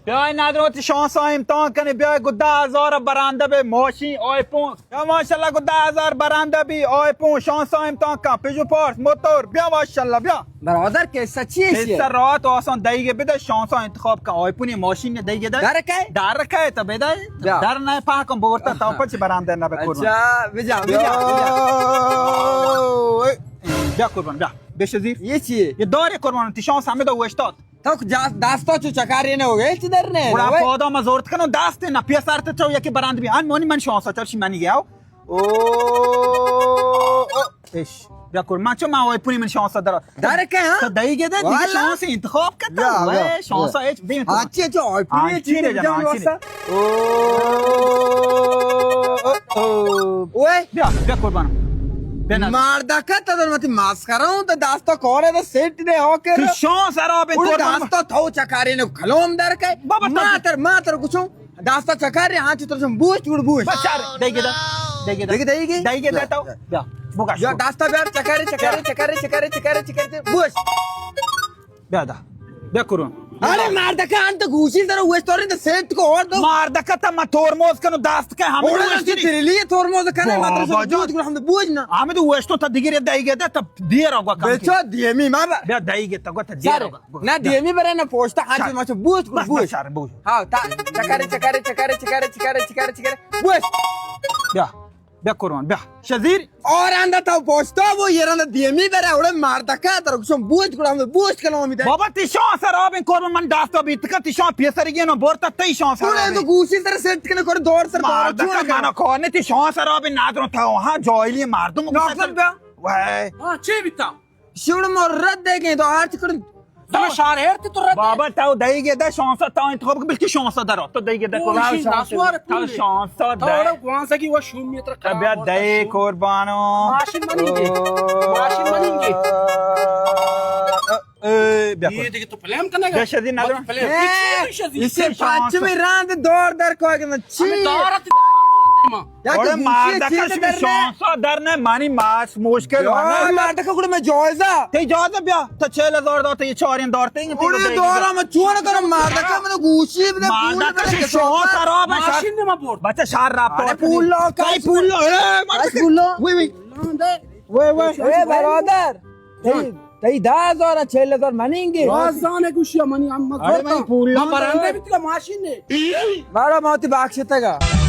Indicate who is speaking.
Speaker 1: بیای ندارم شانس ها امتحان کنی بیای گو 10,000 برنده به ماشین آیفون یا ماشالله گو 10,000 برنده بی آیفون شانس ها امتحان کن پیجو پارس موتور بیا ماشالله بیا
Speaker 2: برادر قصه چیه؟
Speaker 1: قصه راحت و آسان دیگه بده شانس ها انتخاب کن آیفون ماشین دیگه ده در که تا بده در نه پاکم بورتا تا پچ برنده نه بکرم
Speaker 2: اچھا بجا
Speaker 1: بیا قربان بیا بشه زیر
Speaker 2: یه چیه؟
Speaker 1: یه داره قربان تی شانس همه دو وشتاد
Speaker 2: تو دستا چو چکاری نه होगे چی در نه
Speaker 1: پورا پودا ما زورت کنو دست نه پیا سرت چو یکی برنده بی ان مونی من شانس چرشی منی گیاو او ايش بیا قربان چو ما آیفون من شانس در
Speaker 2: که ها؟
Speaker 1: تو دیگه ده دیگه شانس انتخاب کرد و شانس هیچ ببین تو
Speaker 2: اچھا چو آیفون چی بجا واسه اوه
Speaker 1: بیا قربان
Speaker 2: مردکه تا درمتی مسخره اون تا دستا کاره دا سیٹ ده ها
Speaker 1: تو
Speaker 2: کرد
Speaker 1: شانس را به
Speaker 2: اون
Speaker 1: قربان
Speaker 2: دستا تاو چکاری نه کلوم در که
Speaker 1: بابا تو-
Speaker 2: ما تر کچون دستا چکاری ها چی ترشم بوشت گوڑ بوشت
Speaker 1: بچار دیگه ده دیگه ده تو بیا بگاش
Speaker 2: یا دستا بیار چکاری بوشت
Speaker 1: بیا ده بیا قربان
Speaker 2: अरे मर्दका अंत घुसी जरा वेस्ट और इन सेट को और दो
Speaker 1: مردکه تا ما ترمز کنو دست که همه
Speaker 2: और
Speaker 1: دو
Speaker 2: उसके तेरे लिए थोरमोज करने
Speaker 1: بابا
Speaker 2: मात्र से
Speaker 1: جان.
Speaker 2: दूध को हम बूझ ना
Speaker 1: همه دو وشتو تا دیگه دیگه ده تا دیر آگا کم
Speaker 2: बेचो दिएमी माबा
Speaker 1: بیا دیگه تا گوتا دیر
Speaker 2: सर
Speaker 1: آگا
Speaker 2: ना दिएमी बरे ना पोस्टा हाथ में मच बूझ
Speaker 1: بس
Speaker 2: बूझ
Speaker 1: بچار بوش
Speaker 2: हां ता चकारे बूझ
Speaker 1: بیا قربان بیا شزیر
Speaker 2: और अंदर था पोस्टा वो ये रंदा दिएमी बरे ओड़े मर्दका तर कुछ बूझ को हम बूझ के लो मिदे
Speaker 1: بابا تی شانس را بین قربان من دست بیت که تی شانس پیسری گینو بورتا تی شانس
Speaker 2: तूने
Speaker 1: را
Speaker 2: तो घुसी तरह सेट करने कर दौड़ सर
Speaker 1: مردکه منو کارنه تی شانس را بین ندارم تا ها جایلی مردم
Speaker 2: ناصر بیا
Speaker 1: وای
Speaker 3: چی بیتم
Speaker 2: شوड़ مرد देंगे तो आर्ट कर
Speaker 3: تو شهر هرتی تو رد
Speaker 1: بابا تو دیگه ده شانس تا انتخاب کن بلکه شانس داره تو دیگه ده قربان
Speaker 3: نسوار
Speaker 1: تو شانس
Speaker 3: تو
Speaker 1: ده
Speaker 3: گوانسا کی و شوم میتر
Speaker 1: بیا ده قربانو
Speaker 3: ماشین منینگی ماشین منینگی
Speaker 1: بیا
Speaker 3: ये देखिए तो फिल्म करने
Speaker 1: بیا شدید ندارم
Speaker 2: इसे पांच में रांद दौड़ दर को आगे मच्छी या
Speaker 1: और مردکش به شانس در نه مانی ماس مشکل
Speaker 2: यार मर्द का कुछ में जायजा
Speaker 1: تی اجازه بیا تا 40,000 دار تا یه 4 دار تی
Speaker 2: उन्हें दौरा में चून कर मर्द का मैंने घुसी में
Speaker 1: مردکش شانس را به شهر
Speaker 3: ماشین نما برد
Speaker 1: بچه شهر رفت
Speaker 2: अरे पुल्लो
Speaker 1: کای پولو
Speaker 2: पुल्लो
Speaker 1: وی وی
Speaker 2: ए برادر تई 10,000 4000 منینگی
Speaker 3: رازانه گوشی منی اما
Speaker 1: آره من پولو
Speaker 3: برنده بیت ماشین نه
Speaker 2: بارا موتی بخشته